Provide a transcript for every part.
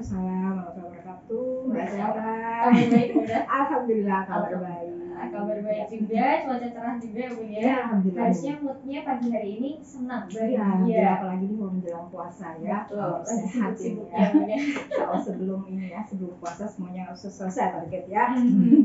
Waalaikumsalam warahmatullahi wabarakatuh. Mbak Zara. Kabar baik Bunda? Alhamdulillah kabar baik. Kabar baik juga, cuaca cerah juga ya Bunda ya. Alhamdulillah. Harusnya moodnya pagi hari ini senang, Iya, bahagia. Apalagi ini mau menjelang puasa ya. Betul, lagi Sehat sibuk-sibuk ini ya Bunda. Kalau sebelum puasa semuanya harus selesai target ya.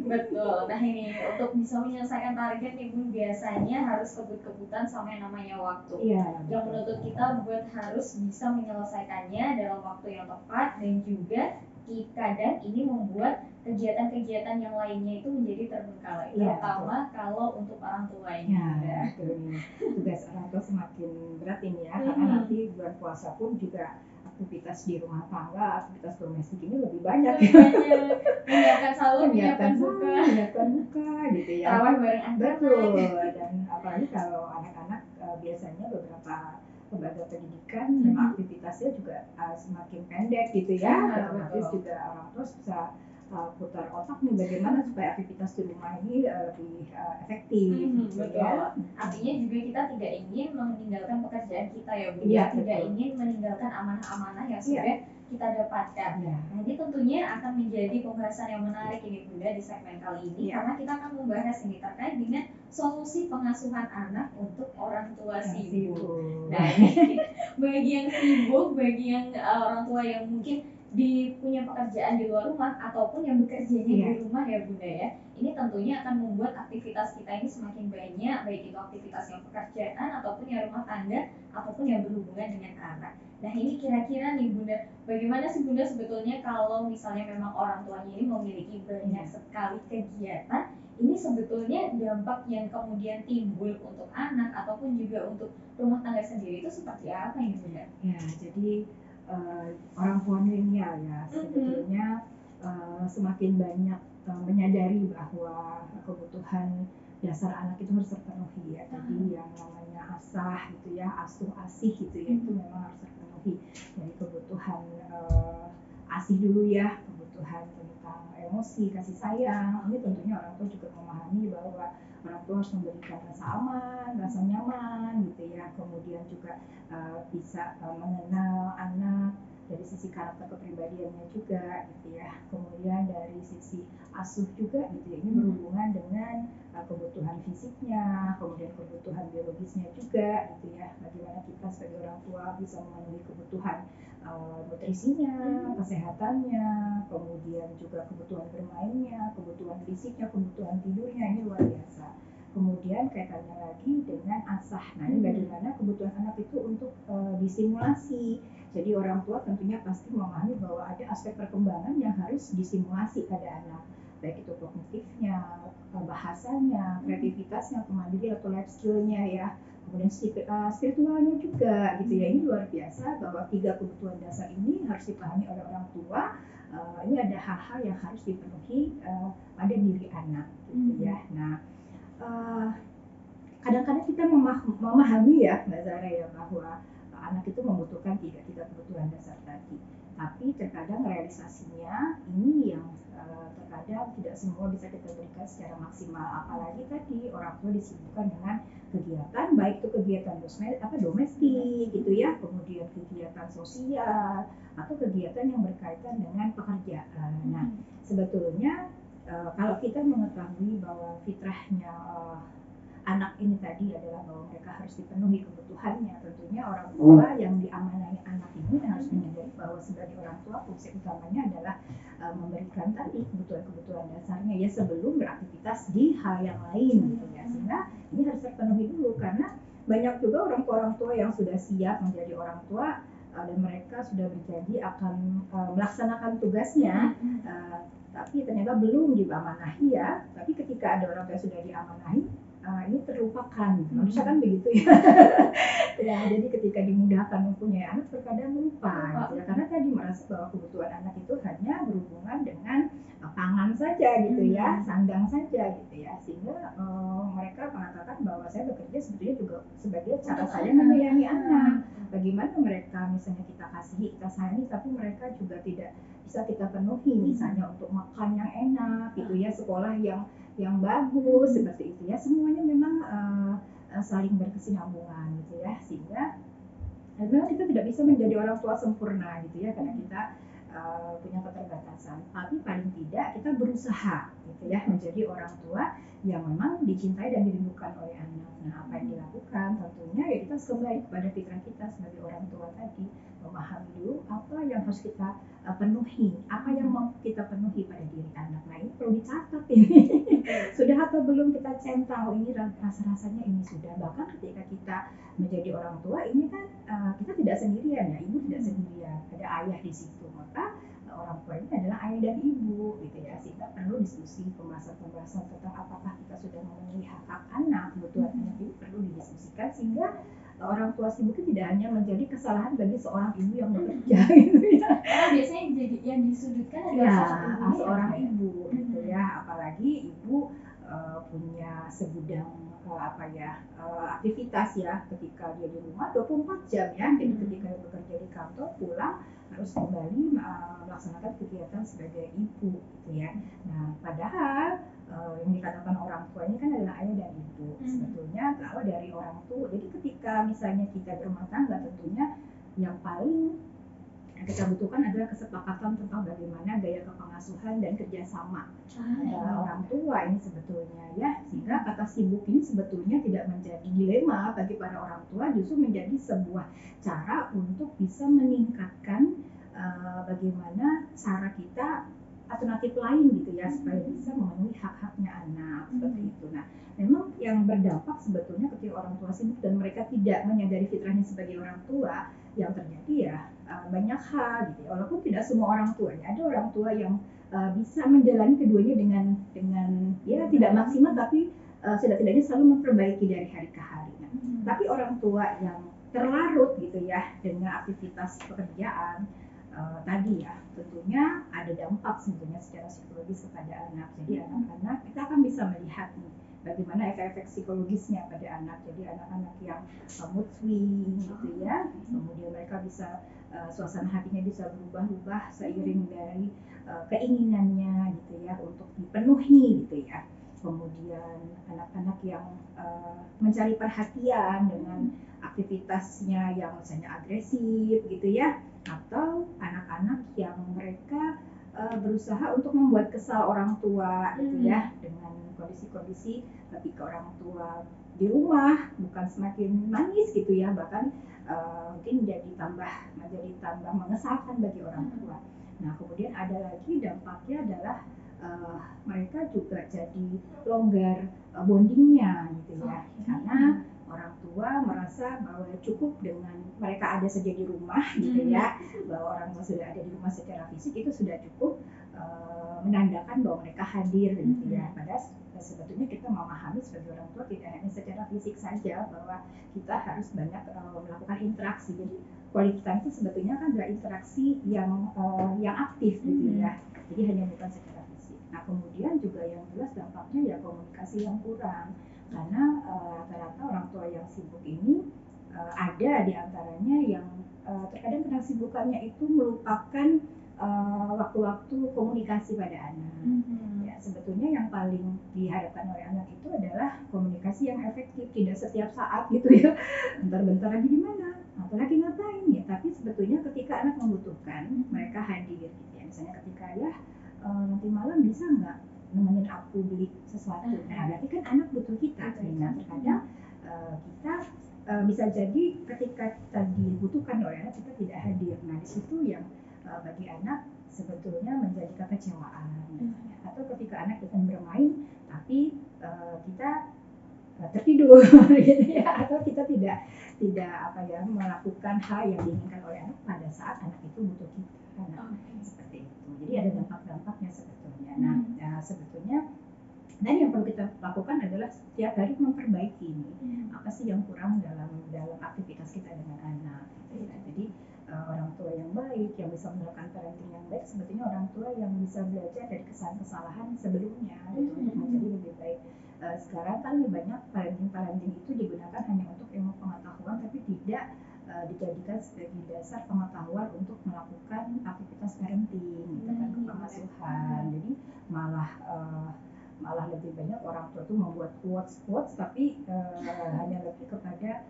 Betul. Nah ini untuk bisa menyelesaikan target nih Bun, biasanya harus kebut-kebutan sama yang namanya waktu. Iya. Yang menuntut kita buat harus bisa menyelesaikannya dalam waktu yang tepat, dan juga kadang ini membuat kegiatan-kegiatan yang lainnya itu menjadi terbengkalai, terutama kalau untuk orang tuanya. Ya, betul nih. Tugas orang tua semakin berat ini ya, karena nanti bulan puasa pun juga aktivitas di rumah tangga, aktivitas domestik ini lebih banyak. Menyiapkan sahur, menyiapkan buka, gitu ya. Tarawih bareng anak. Betul. Dan apalagi kalau anak-anak biasanya beberapa lembaga pendidikan memang aktivitasnya juga semakin pendek gitu ya. Otomatis juga orang tua bisa putar otak nih bagaimana supaya aktivitas di rumah ini lebih efektif. Betul. Ya. Artinya juga kita tidak ingin meninggalkan pekerjaan kita ya Bu. Iya, tidak ingin meninggalkan amanah-amanah yang sudah kita dapatkan. Nah ini tentunya akan menjadi pembahasan yang menarik ini Bunda di segmen kali ini, karena kita akan membahas ini terkait dengan solusi pengasuhan anak untuk orang tua sibuk. Nah ini bagi yang sibuk, bagi yang orang tua yang mungkin punya pekerjaan di luar rumah ataupun yang bekerjanya di rumah ya Bunda ya, ini tentunya akan membuat aktivitas kita ini semakin banyak, baik itu aktivitas yang pekerjaan ataupun yang rumah tangga ataupun yang berhubungan dengan anak. Nah ini kira-kira nih Bunda, bagaimana sih Bunda sebetulnya kalau misalnya memang orang tuanya ini memiliki banyak sekali kegiatan, ini sebetulnya dampak yang kemudian timbul untuk anak ataupun juga untuk rumah tangga sendiri itu seperti apa ini Bunda? Ya, jadi orang tua milenial ya sebetulnya semakin banyak menyadari bahwa kebutuhan dasar anak itu harus terpenuhi ya. Jadi yang namanya asah gitu ya, asuh asih gitu ya, itu memang harus terpenuhi. Dari kebutuhan asih dulu ya, kebutuhan tentang emosi, kasih sayang. Ini tentunya orang tua juga memahami bahwa orang tua harus memberikan rasa aman, rasa nyaman gitu ya. Kemudian juga bisa mengenal anak dari sisi karakter kepribadiannya juga gitu ya. Kemudian dari sisi asuh juga gitu ya. Ini berhubungan dengan kebutuhan fisiknya, kemudian kebutuhan biologisnya juga gitu ya. Bagaimana kita sebagai orang tua bisa memenuhi kebutuhan nutrisinya, kesehatannya, kemudian juga kebutuhan bermainnya, kebutuhan fisiknya, kebutuhan tidurnya, ini luar biasa. Kemudian kaitannya lagi dengan asah. Nah ini bagaimana kebutuhan anak itu untuk disimulasi. Jadi orang tua tentunya pasti memahami bahwa ada aspek perkembangan yang harus disimulasi pada anak. Baik itu kognitifnya, bahasanya, kreativitasnya, kemandirian atau life skill-nya ya. Kemudian spiritualnya juga gitu ya. Ini luar biasa bahwa 3 kebutuhan dasar ini harus dipahami oleh orang tua. Ini ada hal-hal yang harus dipenuhi pada diri anak gitu ya. Nah kadang-kadang kita memahami ya Mbak Zara ya bahwa anak itu membutuhkan tiga kebutuhan dasar tadi, tapi terkadang realisasinya ini yang terkadang tidak semua bisa kita berikan secara maksimal, apalagi tadi orang tua disibukkan dengan kegiatan, baik itu kegiatan domestik gitu ya, kemudian kegiatan sosial atau kegiatan yang berkaitan dengan pekerjaan. Nah sebetulnya kalau kita mengetahui bahwa fitrahnya anak ini tadi adalah bahwa mereka harus dipenuhi kebutuhannya, tentunya orang tua yang diamanahi anak ini harus menyadari bahwa sebagai orang tua fungsi utamanya adalah memberikan tadi kebutuhan-kebutuhan dasarnya ya sebelum beraktivitas di hal yang lain gitu ya. Sehingga ini harus terpenuhi dulu, karena banyak juga orang tua yang sudah siap menjadi orang tua dan mereka sudah berjanji akan melaksanakan tugasnya, tapi ternyata belum diamanahi ya. Tapi ketika ada orang tua yang sudah diamanahi, ini terlupakan, manusia kan begitu ya. Ya, jadi ketika dimudahkan mempunyai anak terkadang lupa gitu ya, karena tadi merasa bahwa kebutuhan anak itu hanya berhubungan dengan pangan saja gitu ya, sandang saja gitu ya, sehingga mereka mengatakan bahwa saya bekerja sebetulnya juga sebagai cara saya menyayangi anak. Bagaimana mereka misalnya kita kasihi, kita sayangi, tapi mereka juga tidak bisa kita penuhi, misalnya untuk makan yang enak gitu ya, sekolah yang bagus seperti itu ya, semuanya memang saling berkesinambungan gitu ya, sehingga memang kita tidak bisa menjadi orang tua sempurna gitu ya, karena kita punya keterbatasan, tapi paling tidak kita berusaha gitu ya menjadi orang tua yang memang dicintai dan dirindukan oleh anak. Nah, apa yang dilakukan tentunya ya kita kembali kepada fitrah kita sebagai orang tua tadi, memahami dulu apa yang harus kita penuhi, apa yang mau kita penuhi pada diri anak. Nah, ini perlu dicatat ini. Sudah atau belum kita centang, oh ini rasa-rasanya ini sudah. Bahkan ketika kita menjadi orang tua ini kan kita tidak sendirian ya, ibu tidak sendirian, ada ayah di situ. Maka orang tua ini adalah ayah dan ibu gitu ya, sehingga perlu diskusi pembahasan tentang apakah kita sudah memenuhi hak anak, kebutuhan anak itu perlu didiskusikan sehingga orang tua sibuk itu tidak hanya menjadi kesalahan bagi seorang ibu yang bekerja gitu ya. Karena biasanya jadi yang disudutkan adalah seorang ibu gitu ya, apalagi ibu punya segudang aktivitas ya ketika dia di rumah 24 jam ya. Jadi ketika dia bekerja di kantor pulang harus kembali melaksanakan kegiatan sebagai ibu gitu ya. Nah, padahal yang dikatakan orang tua ini kan adalah ayah dan ibu. Sebetulnya kalau dari orang tua, jadi ketika misalnya kita berumah tangga tentunya yang paling kita butuhkan adalah kesepakatan tentang bagaimana gaya kepengasuhan dan kerjasama orang tua ini sebetulnya ya, sehingga kata sibuk ini sebetulnya tidak menjadi dilema bagi para orang tua, justru menjadi sebuah cara untuk bisa meningkatkan bagaimana cara kita alternatif lain gitu ya supaya bisa memenuhi hak-haknya anak seperti itu. Nah, memang yang berdampak sebetulnya ketika orang tua sibuk dan mereka tidak menyadari fitrahnya sebagai orang tua, yang terjadi ya banyak hal gitu ya. Walaupun tidak semua orang tua ya, ada orang tua yang bisa menjalani keduanya dengan ya tidak maksimal tapi setidak-tidaknya selalu memperbaiki dari hari ke hari. Nah, tapi orang tua yang terlarut gitu ya dengan aktivitas pekerjaan tadi ya, tentunya ada dampak sebetulnya secara psikologis kepada anak. Jadi anak-anak kita akan bisa melihat nih bagaimana efek-efek psikologisnya pada anak. Jadi anak-anak yang mood swing gitu ya, kemudian mereka bisa suasana hatinya bisa berubah-ubah seiring dari keinginannya gitu ya untuk dipenuhi gitu ya. Kemudian anak-anak yang mencari perhatian dengan aktivitasnya yang misalnya agresif gitu ya, atau anak-anak yang mereka berusaha untuk membuat kesal orang tua gitu ya, dengan kondisi-kondisi ketika orang tua di rumah bukan semakin manis gitu ya, bahkan mungkin menjadi tambah mengesalkan bagi orang tua. Nah, kemudian ada lagi dampaknya adalah mereka juga jadi longgar bondingnya gitu ya, karena orang tua merasa bahwa cukup dengan mereka ada saja di rumah gitu ya, bahwa orang tua sudah ada di rumah secara fisik itu sudah cukup menandakan bahwa mereka hadir gitu ya. Padahal sebetulnya kita memahami sebagai orang tua tidak hanya secara fisik saja, bahwa kita harus banyak melakukan interaksi. Jadi quality time itu sebetulnya kan adalah interaksi yang aktif gitu ya. Jadi hanya bukan secara fisik. Nah, kemudian juga yang jelas dampaknya ya komunikasi yang kurang, karena rata-rata orang tua yang sibuk ini ada di antaranya yang terkadang kesibukannya itu melupakan waktu-waktu komunikasi pada anak. Ya, sebetulnya yang paling diharapkan oleh anak itu adalah komunikasi yang efektif, tidak setiap saat gitu ya. Bentar-bentar lagi di mana, atau lagi ngapain ya. Tapi sebetulnya ketika anak membutuhkan, mereka hadir gitu ya. Misalnya ketika ya nanti malam bisa nggak nemenin aku beli sesuatu. Nah, berarti kan anak butuh kita. Nah, terkadang kita bisa jadi ketika kita dibutuhkan oleh anak kita tidak hadir. Nah, di situ yang bagi anak sebetulnya menjadi kekecewaan. Atau ketika anak kita bermain tapi kita tertidur gitu ya, atau kita tidak melakukan hal yang diinginkan oleh anak pada saat anak itu butuh kita. Seperti itu. Jadi ada dampak-dampaknya sebetulnya. Nah, sebetulnya dan yang perlu kita lakukan adalah setiap hari memperbaiki ini. Apa sih yang kurang dalam aktivitas kita dengan anak gitu ya. Jadi orang tua yang baik, yang bisa menerapkan parenting yang baik, sebetulnya orang tua yang bisa belajar dari kesalahan sebelumnya gitu, untuk menjadi lebih baik. Sekarang kan banyak parenting itu digunakan hanya untuk ilmu pengetahuan, tapi tidak dijadikan sebagai dasar pengetahuan untuk melakukan aktivitas parenting gitu kan, kepengasuhan. Jadi malah lebih banyak orang tua itu membuat quotes tapi hanya lebih kepada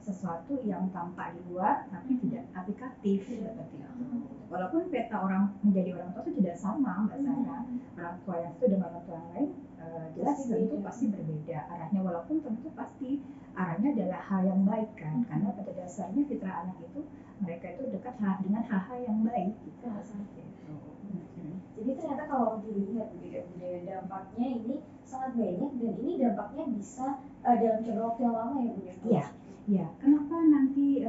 sesuatu yang tampak di luar tapi tidak aplikatif seperti itu. walaupun peta orang menjadi orang tua itu tidak sama Mbak Sarah. Orang tua yang satu dengan orang tua yang lain jelas tentu pasti berbeda arahnya, walaupun tentu pasti arahnya adalah hal yang baik kan, karena pada dasarnya fitrah anak itu mereka itu dekat dengan hal-hal yang baik gitu. Jadi ternyata kalau dilihat budaya dampaknya ini sangat banyak, dan ini dampaknya bisa dalam jangka waktu yang lama ya Bu ya. Iya. Ya, kenapa nanti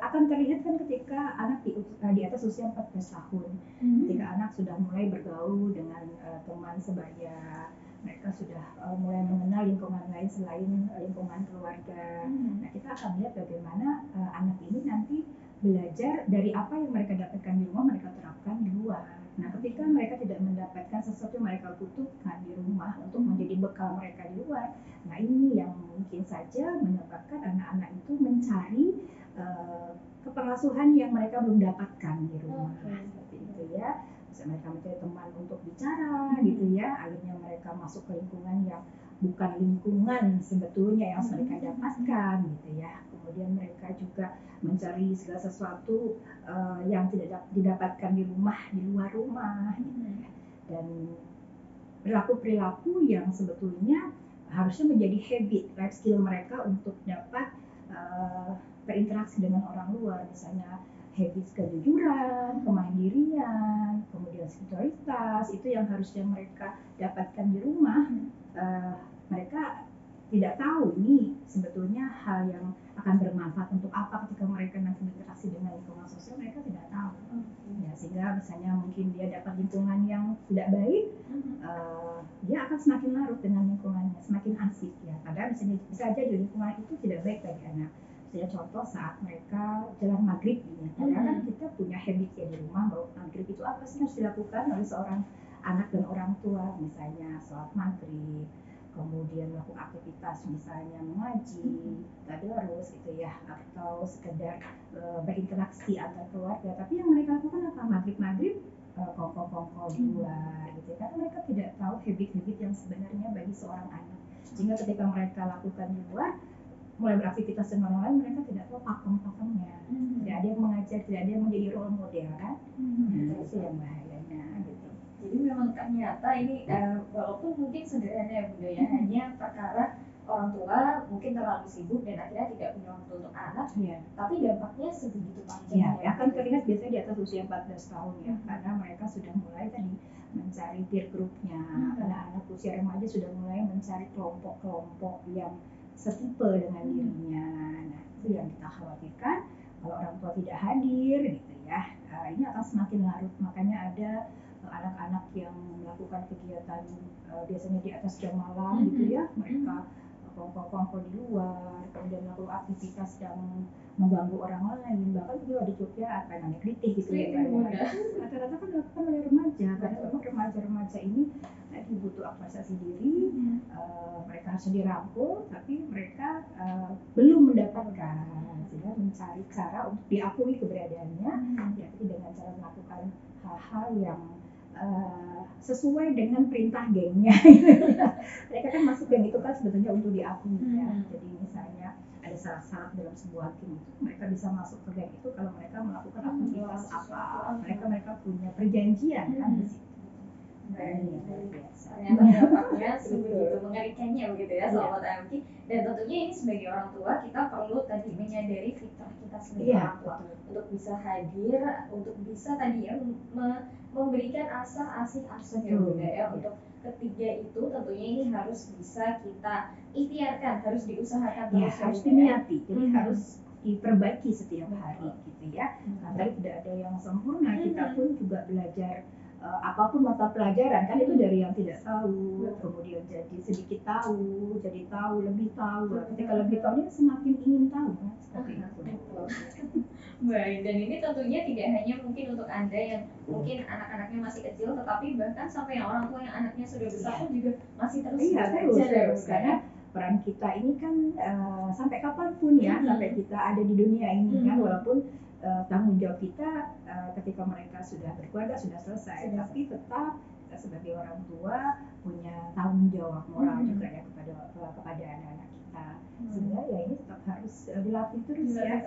akan terlihat kan ketika anak di atas usia 14 tahun, ketika anak sudah mulai bergaul dengan teman sebaya, mereka sudah mulai mengenal lingkungan lain selain lingkungan keluarga. Nah, kita akan lihat bagaimana anak ini nanti belajar dari apa yang mereka dapatkan di rumah, mereka terapkan di luar. Nah, ketika mereka tidak mendapatkan sesuatu yang mereka butuhkan di rumah untuk menjadi bekal mereka di luar, nah ini yang mungkin saja menyebabkan anak-anak itu mencari kepengasuhan yang mereka belum dapatkan di rumah, seperti itu ya. Bisa mereka mencari teman untuk bicara gitu ya, akhirnya mereka masuk ke lingkungan yang bukan lingkungan sebetulnya yang mereka dapatkan gitu ya. Kemudian mereka juga mencari segala sesuatu yang tidak didapatkan di rumah, di luar rumah gitu ya. Dan perilaku yang sebetulnya harusnya menjadi habit, life skill mereka untuk dapat berinteraksi dengan orang luar, misalnya habit kejujuran, kemandirian, kemudian spiritualitas, itu yang harusnya mereka dapatkan di rumah. Mereka tidak tahu ini sebetulnya hal yang akan bermanfaat untuk apa ketika mereka nanti berinteraksi dengan lingkungan sosial, mereka tidak tahu. Ya, sehingga misalnya mungkin dia dapat lingkungan yang tidak baik, dia akan semakin larut dengan lingkungannya, semakin asik ya. Padahal bisa aja di lingkungan itu tidak baik bagi anak. Misalnya contoh saat mereka jalan maghrib ini, padahal kan kita punya habit ya di rumah bahwa maghrib itu apa sih harus dilakukan oleh seorang anak dan orang tua, misalnya sholat maghrib, kemudian melakukan aktivitas misalnya mengaji, tadarus gitu ya, atau sekedar berinteraksi antar keluarga. Tapi yang mereka lakukan apa? Maghrib kongko-kongko di luar gitu, karena mereka tidak tahu habit-habit yang sebenarnya bagi seorang anak. Sehingga ketika mereka lakukan di luar, mulai beraktivitas dengan orang lain, mereka tidak tahu pakem-pakemnya, tidak ada yang mengajar, tidak ada yang menjadi role model kan. Itu yang bahayanya gitu. Jadi memang ternyata ini walaupun mungkin sederhana ya Bunda ya, hanya perkara orang tua mungkin terlalu sibuk dan akhirnya tidak punya waktu untuk anak, tapi dampaknya sebegitu panjang. Ya, akan terlihat biasanya di atas usia 14 tahun ya, karena mereka sudah mulai tadi mencari peer group-nya, anak-anak usia remaja sudah mulai mencari kelompok-kelompok yang setipe dengan dirinya. Nah, itu yang kita khawatirkan kalau orang tua tidak hadir gitu ya, ini akan semakin larut. Makanya ada anak-anak yang melakukan kegiatan biasanya di atas jam malam gitu ya, mereka kongko-kongko di luar, kemudian melakukan aktivitas yang mengganggu orang lain, bahkan juga di Jogja apa namanya kritik gitu ya, rata-rata kan dilakukan oleh remaja, karena memang remaja-remaja ini butuh aktualisasi diri, mereka harus dirangkul, tapi mereka belum mendapatkan, sehingga mencari cara untuk diakui keberadaannya, yakni dengan cara melakukan hal-hal yang sesuai dengan perintah gengnya. Mereka kan masuk geng itu kan sebetulnya untuk diakui ya. Jadi misalnya ada syarat-syarat dalam sebuah geng itu, mereka bisa masuk ke geng itu kalau mereka melakukan aktivitas apa, mereka punya perjanjian kan di situ. Ternyata dampaknya sebegitu mengerikannya begitu ya Sobat AMK. Dan tentunya ini sebagai orang tua kita perlu tadi menyadari fitrah kita sebagai orang tua untuk bisa hadir, untuk bisa tadi ya memberikan asih ya Bunda ya. Untuk ketiga itu tentunya ini harus bisa kita ikhtiarkan, harus diusahakan terus, harus diniati, jadi harus diperbaiki setiap hari gitu ya. Tadi tidak ada yang sempurna, kita pun juga belajar apapun mata pelajaran kan itu dari yang tidak tahu, kemudian jadi sedikit tahu, jadi tahu, lebih tahu. Ketika lebih tahu semakin ingin tahu kan, seperti itu. Baik, dan ini tentunya tidak hanya mungkin untuk Anda yang mungkin anak-anaknya masih kecil, tetapi bahkan sampai yang orang tua yang anaknya sudah besar pun juga masih terus terus karena peran kita ini kan sampai kapanpun ya, sampai kita ada di dunia ini kan, walaupun tanggung jawab kita ketika mereka sudah berkeluarga sudah selesai, tapi tetap kita sebagai orang tua punya tanggung jawab moral juga ya kepada anak-anak kita, sehingga ya ini tetap harus dilatih terus ya.